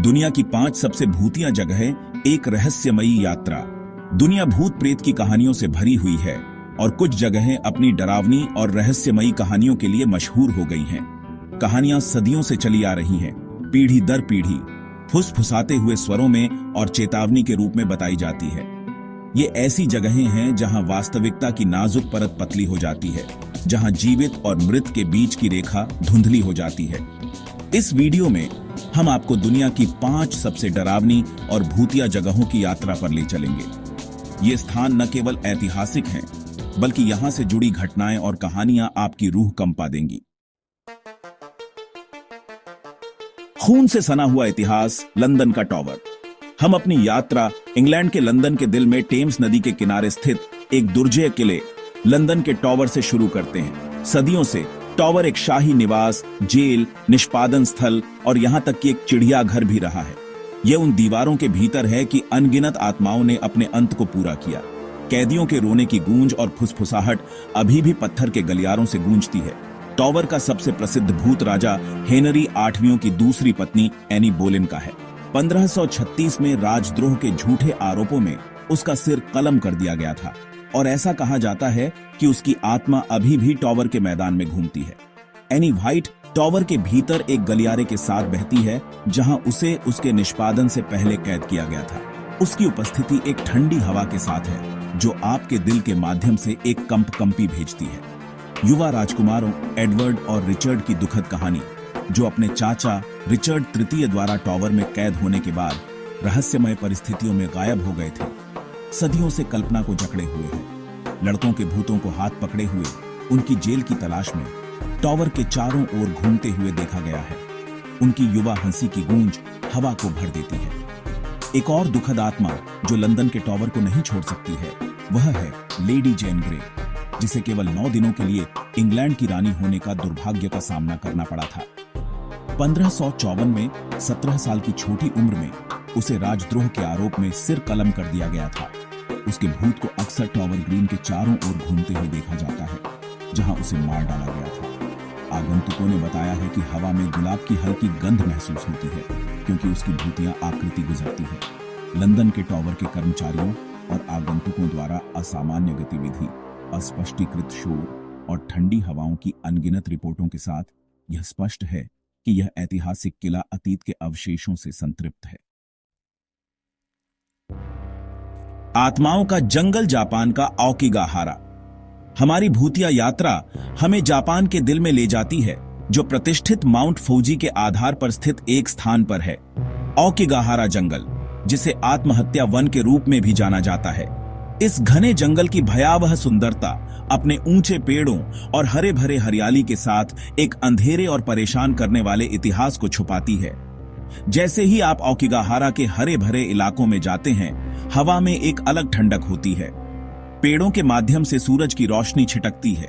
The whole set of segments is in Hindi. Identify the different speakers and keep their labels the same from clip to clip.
Speaker 1: दुनिया की 5 सबसे भूतिया जगहें, एक रहस्यमयी यात्रा। दुनिया भूत प्रेत की कहानियों से भरी हुई है और कुछ जगहें अपनी डरावनी और रहस्यमयी कहानियों के लिए मशहूर हो गई हैं। कहानियां सदियों से चली आ रही हैं, पीढ़ी दर पीढ़ी, फुसफुसाते हुए स्वरों में और चेतावनी के रूप में बताई जाती है। ये ऐसी जगहें हैं जहां वास्तविकता की नाजुक परत पतली हो जाती है, जहां जीवित और मृत के बीच की रेखा धुंधली हो जाती है। इस वीडियो में हम आपको दुनिया की 5 सबसे डरावनी और भूतिया जगहों की यात्रा पर ले चलेंगे। ये स्थान न केवल ऐतिहासिक हैं, बल्कि यहां से जुड़ी घटनाएं और कहानियां आपकी रूह कंपा देंगी। खून से सना हुआ इतिहास, लंदन का टॉवर। हम अपनी यात्रा इंग्लैंड के लंदन के दिल में टेम्स नदी के किनारे स्थित एक दुर्जय किले लंदन के टॉवर से शुरू करते हैं। सदियों से टॉवर एक शाही निवास, जेल, निष्पादन स्थल और यहां तक कि एक चिड़ियाघर भी रहा है। यह उन दीवारों के भीतर है कि अनगिनत आत्माओं ने अपने अंत को पूरा किया। कैदियों के रोने की गूंज और फुसफुसाहट अभी भी पत्थर के गलियारों से गूंजती है। टॉवर का सबसे प्रसिद्ध भूत राजा हेनरी 8वीं की दूसरी पत्नी एनी बोलेन का है। 1536 में राजद्रोह के झूठे आरोपों में उसका सिर कलम कर दिया गया था और ऐसा कहा जाता है कि उसकी आत्मा अभी भी टॉवर के मैदान में घूमती है। एनी व्हाइट टॉवर के भीतर एक गलियारे के साथ बहती है, जहां उसे उसके निष्पादन से पहले कैद किया गया था। उसकी उपस्थिति एक ठंडी हवा के साथ है, जो आपके दिल के माध्यम से एक कंपी भेजती है। युवा राजकुमारों एडवर्ड और रिचर्ड की दुखद कहानी, जो अपने चाचा रिचर्ड तृतीय द्वारा टॉवर में कैद होने के बाद रहस्यमय परिस्थितियों में गायब हो गए थे, सदियों से कल्पना को जकड़े हुए हैं। लड़कों के भूतों को हाथ पकड़े हुए उनकी जेल की तलाश में टॉवर के चारों ओर घूमते हुए देखा गया है। उनकी युवा हंसी की गूंज हवा को भर देती है। एक और दुखद आत्मा जो लंदन के टॉवर को नहीं छोड़ सकती है, वह है लेडी जेन ग्रे, जिसे केवल 9 दिनों के लिए इंग्लैंड की रानी होने का दुर्भाग्य का सामना करना पड़ा था। 1554 में 17 साल की छोटी उम्र में उसे राजद्रोह के आरोप में सिर कलम कर दिया गया था। उसके भूत को अक्सर टॉवर ग्रीन के चारों ओर घूमते हुए देखा जाता है, जहां उसे मार डाला गया था। आगंतुकों ने बताया है कि हवा में गुलाब की हल्की गंध महसूस होती है, क्योंकि उसकी भूतिया आकृति गुजरती है। लंदन के टॉवर के कर्मचारियों और आगंतुकों द्वारा असामान्य गतिविधि, अस्पष्टीकृत शोर और ठंडी हवाओं की अनगिनत रिपोर्टों के साथ यह स्पष्ट है कि यह ऐतिहासिक किला अतीत के अवशेषों से संतृप्त है। आत्माओं का जंगल, जापान का ओकिगाहारा। हमारी भूतिया यात्रा हमें जापान के दिल में ले जाती है, जो प्रतिष्ठित माउंट फूजी के आधार पर स्थित एक स्थान पर है। ओकिगाहारा जंगल, जिसे आत्महत्या वन के रूप में भी जाना जाता है। इस घने जंगल की भयावह सुंदरता अपने ऊंचे पेड़ों और हरे भरे हरियाली के साथ एक अंधेरे और परेशान करने वाले इतिहास को छुपाती है। जैसे ही आप ओकिगाहारा के हरे भरे इलाकों में जाते हैं, हवा में एक अलग ठंडक होती है। पेड़ों के माध्यम से सूरज की रोशनी छिटकती है,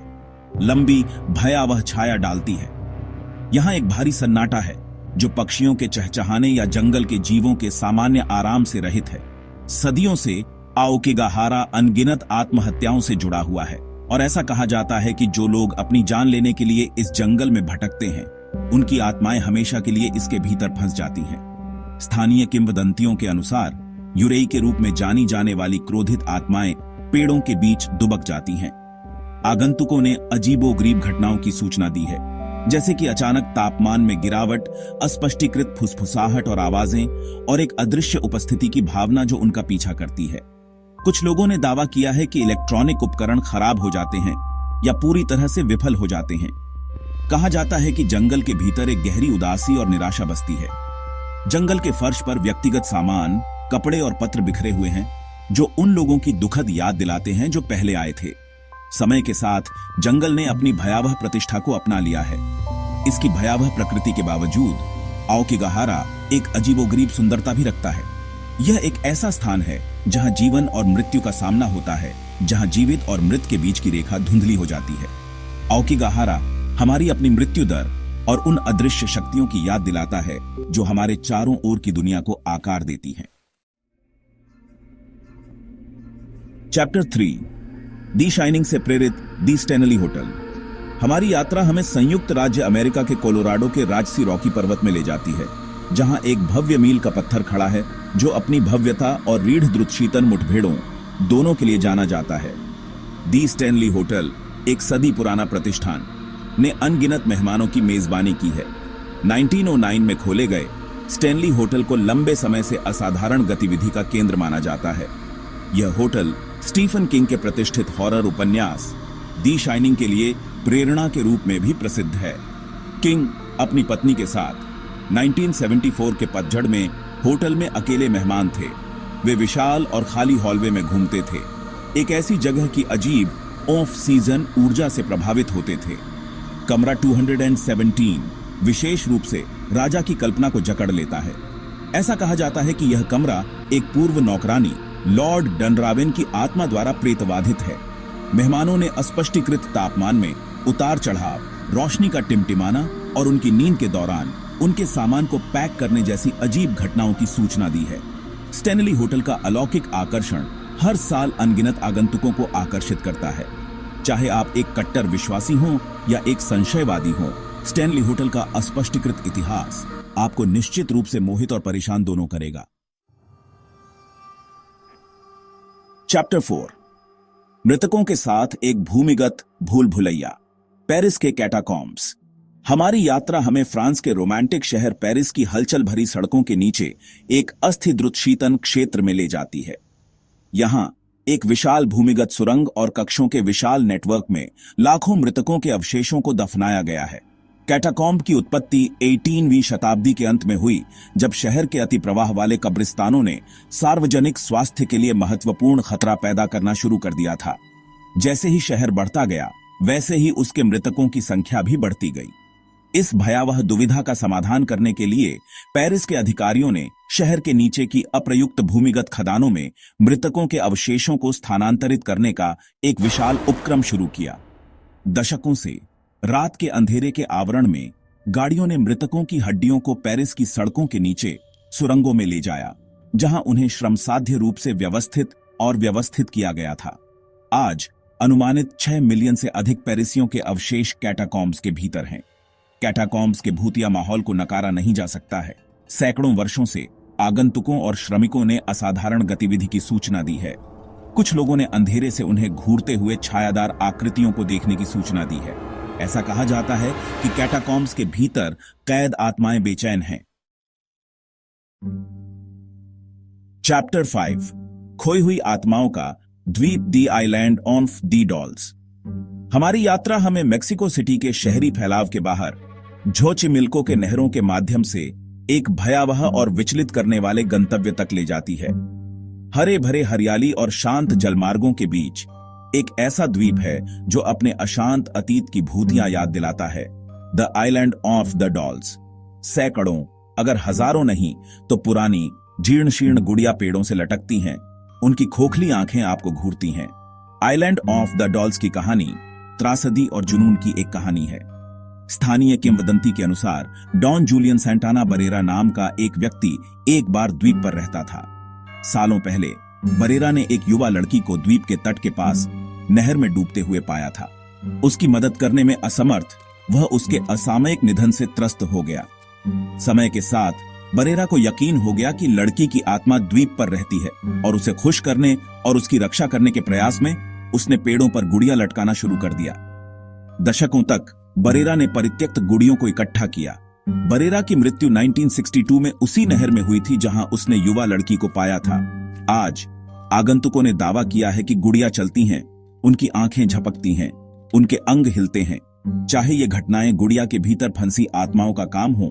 Speaker 1: लंबी भयावह छाया डालती है। यहां एक भारी सन्नाटा है, जो पक्षियों के चहचहाने या जंगल के जीवों के सामान्य आराम से रहित है। सदियों से ओकिगाहारा अनगिनत आत्महत्याओं से जुड़ा हुआ है और ऐसा कहा जाता है कि जो लोग अपनी जान लेने के लिए इस जंगल में भटकते हैं, उनकी आत्माएं हमेशा के लिए इसके भीतर फंस जाती हैं। स्थानीय किंवदंतियों के अनुसार युरेई के रूप में जानी जाने वाली क्रोधित आत्माएं पेड़ों के बीच दुबक जाती हैं। आगंतुकों ने अजीबोगरीब घटनाओं की सूचना दी है, जैसे कि अचानक तापमान में गिरावट, अस्पष्टीकृत फुसफुसाहट और आवाजें, और एक अदृश्य उपस्थिति की भावना जो उनका पीछा करती है। कुछ लोगों ने दावा किया है कि इलेक्ट्रॉनिक उपकरण खराब हो जाते हैं या पूरी तरह से विफल हो जाते हैं। कहा जाता है कि जंगल के भीतर एक गहरी उदासी और निराशा बसती है। जंगल के फर्श पर व्यक्तिगत सामान, कपड़े और पत्र बिखरे हुए हैं, जो उन लोगों की दुखद याद दिलाते हैं जो पहले आए थे। समय के साथ जंगल ने अपनी भयावह प्रतिष्ठा को अपना लिया है। इसकी भयावह प्रकृति के बावजूद ओकिगाहारा एक अजीबोगरीब सुंदरता भी रखता है। यह एक ऐसा स्थान है जहां जीवन और मृत्यु का सामना होता है, जहां जीवित और मृत के बीच की रेखा धुंधली हो जाती है। ओकिगाहारा हमारी अपनी मृत्यु दर और उन अदृश्य शक्तियों की याद दिलाता है जो हमारे चारों ओर की दुनिया को आकार देती हैं। चैप्टर 3, दी शाइनिंग से प्रेरित दी स्टेनली होटल। हमारी यात्रा हमें संयुक्त राज्य अमेरिका के कोलोराडो के राजसी रॉकी पर्वत में ले जाती है। जहां एक भव्य मील का पत्थर खड़ा है जो अपनी भव्यता और रीढ़ द्रुतशीतन मुठभेड़ों दोनों के लिए जाना जाता है। दी स्टैनली होटल, एक सदी पुराना प्रतिष्ठान, ने अनगिनत मेहमानों की मेजबानी की है। 1909 में खोले गए स्टैनली होटल को लंबे समय से असाधारण गतिविधि का केंद्र माना जाता है। यह होटल स्टीफन किंग के प्रतिष्ठित हॉरर उपन्यास दी शाइनिंग के लिए प्रेरणा के रूप में भी प्रसिद्ध है। किंग अपनी पत्नी के साथ 1974 के पतझड़ में होटल में अकेले मेहमान थे। वे विशाल और खाली हॉलवे में घूमते थे, एक ऐसी जगह की अजीब ऑफ सीजन ऊर्जा से प्रभावित होते थे। कमरा 217 विशेष रूप से राजा की कल्पना को जकड़ लेता है। ऐसा कहा जाता है कि यह कमरा एक पूर्व नौकरानी लॉर्ड डनरावेन की आत्मा द्वारा प्रेतवाधित है। मेहमानों ने अस्पष्टीकृत तापमान में उतार चढ़ाव, रोशनी का टिमटिमाना और उनकी नींद के दौरान उनके सामान को पैक करने जैसी अजीब घटनाओं की सूचना दी है। स्टैनली होटल का अलौकिक आकर्षण हर साल अनगिनत आगंतुकों को आकर्षित करता है। चाहे आप एक कट्टर विश्वासी हों या एक संशयवादी हों, स्टैनली होटल का अस्पष्टीकृत इतिहास आपको निश्चित रूप से मोहित और परेशान दोनों करेगा। चैप्टर 4, मृतकों के साथ एक भूमिगत भूल भुलैया, पेरिस के कैटाकॉम्ब्स। हमारी यात्रा हमें फ्रांस के रोमांटिक शहर पेरिस की हलचल भरी सड़कों के नीचे एक अस्थिद्रुतशीतन क्षेत्र में ले जाती है। यहां एक विशाल भूमिगत सुरंग और कक्षों के विशाल नेटवर्क में लाखों मृतकों के अवशेषों को दफनाया गया है। कैटाकॉम्ब की उत्पत्ति 18वीं शताब्दी के अंत में हुई, जब शहर के अति प्रवाह वाले कब्रिस्तानों ने सार्वजनिक स्वास्थ्य के लिए महत्वपूर्ण खतरा पैदा करना शुरू कर दिया था। जैसे ही शहर बढ़ता गया, वैसे ही उसके मृतकों की संख्या भी बढ़ती गई। इस भयावह दुविधा का समाधान करने के लिए पेरिस के अधिकारियों ने शहर के नीचे की अप्रयुक्त भूमिगत खदानों में मृतकों के अवशेषों को स्थानांतरित करने का एक विशाल उपक्रम शुरू किया। दशकों से रात के अंधेरे के आवरण में गाड़ियों ने मृतकों की हड्डियों को पेरिस की सड़कों के नीचे सुरंगों में ले जाया, जहां उन्हें श्रमसाध्य रूप से व्यवस्थित किया गया था। आज अनुमानित 6 मिलियन से अधिक पेरिसियों के अवशेष कैटाकॉम्ब्स के भीतर हैं। कैटाकॉम्ब्स के भूतिया माहौल को नकारा नहीं जा सकता है। सैकड़ों वर्षों से आगंतुकों और श्रमिकों ने असाधारण गतिविधि की सूचना दी है। कुछ लोगों ने अंधेरे से उन्हें घूरते हुए छायादार आकृतियों को देखने की सूचना दी है। ऐसा कहा जाता है कि कैटाकॉम्ब्स के भीतर कैद आत्माएं बेचैन हैं। चैप्टर 5, खोई हुई आत्माओं का द्वीप दी आइलैंड ऑफ दी डॉल्स। हमारी यात्रा हमें मेक्सिको सिटी के शहरी फैलाव के बाहर झोचिमिल्को के नहरों के माध्यम से एक भयावह और विचलित करने वाले गंतव्य तक ले जाती है। हरे भरे हरियाली और शांत जलमार्गों के बीच एक ऐसा द्वीप है जो अपने अशांत अतीत की भूतियां याद दिलाता है। The island of the dolls सैकड़ों, अगर हजारों नहीं तो पुरानी जीर्ण शीर्ण गुड़िया पेड़ों से लटकती हैं। उनकी खोखली आंखें आपको घूरती हैं। आइलैंड ऑफ द डॉल्स की कहानी त्रासदी और जुनून की एक कहानी है। स्थानीय किंवदंती के अनुसार डॉन जूलियन सैंटाना बरेरा नाम का एक व्यक्ति एक बार द्वीप पर रहता था। सालों पहले बरेरा ने एक युवा लड़की को द्वीप के तट के पास नहर में डूबते हुए पाया था। उसकी मदद करने में असमर्थ वह उसके असामयिक निधन से त्रस्त हो गया। समय के साथ बरेरा को यकीन हो गया कि लड़की की आत्मा द्वीप पर रहती है और उसे खुश करने और उसकी रक्षा करने के प्रयास में उसने पेड़ों पर गुड़िया लटकाना शुरू कर दिया। दशकों तक बरेरा ने परित्यक्त गुड़ियों को इकट्ठा किया। बरेरा की मृत्यु 1962 में उसी नहर में हुई थी जहां उसने युवा लड़की को पाया था। आज आगंतुकों ने दावा किया है कि गुड़िया चलती हैं, उनकी आंखें झपकती हैं, उनके अंग हिलते हैं। चाहे ये घटनाएं गुड़िया के भीतर फंसी आत्माओं का काम हो,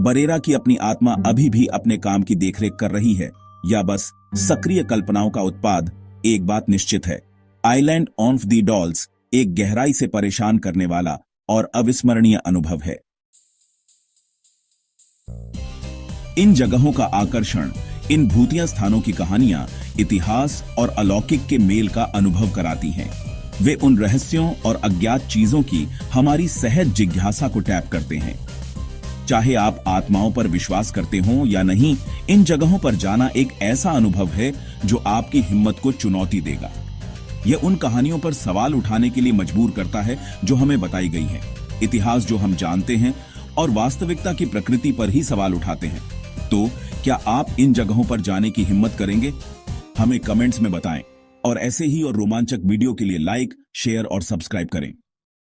Speaker 1: बरेरा की अपनी आत्मा अभी भी अपने काम की देखरेख कर रही है या बस सक्रिय कल्पनाओं का उत्पाद। एक बात निश्चित है, आइलैंड ऑफ दी डॉल्स एक गहराई से परेशान करने वाला और अविस्मरणीय अनुभव है। इन जगहों का आकर्षण, इन भूतिया स्थानों की कहानियां इतिहास और अलौकिक के मेल का अनुभव कराती हैं। वे उन रहस्यों और अज्ञात चीजों की हमारी सहज जिज्ञासा को टैप करते हैं। चाहे आप आत्माओं पर विश्वास करते हो या नहीं, इन जगहों पर जाना एक ऐसा अनुभव है जो आपकी हिम्मत को चुनौती देगा। यह उन कहानियों पर सवाल उठाने के लिए मजबूर करता है जो हमें बताई गई हैं। इतिहास जो हम जानते हैं और वास्तविकता की प्रकृति पर ही सवाल उठाते हैं। तो क्या आप इन जगहों पर जाने की हिम्मत करेंगे? हमें कमेंट्स में बताएं और ऐसे ही और रोमांचक वीडियो के लिए लाइक, शेयर और सब्सक्राइब करें।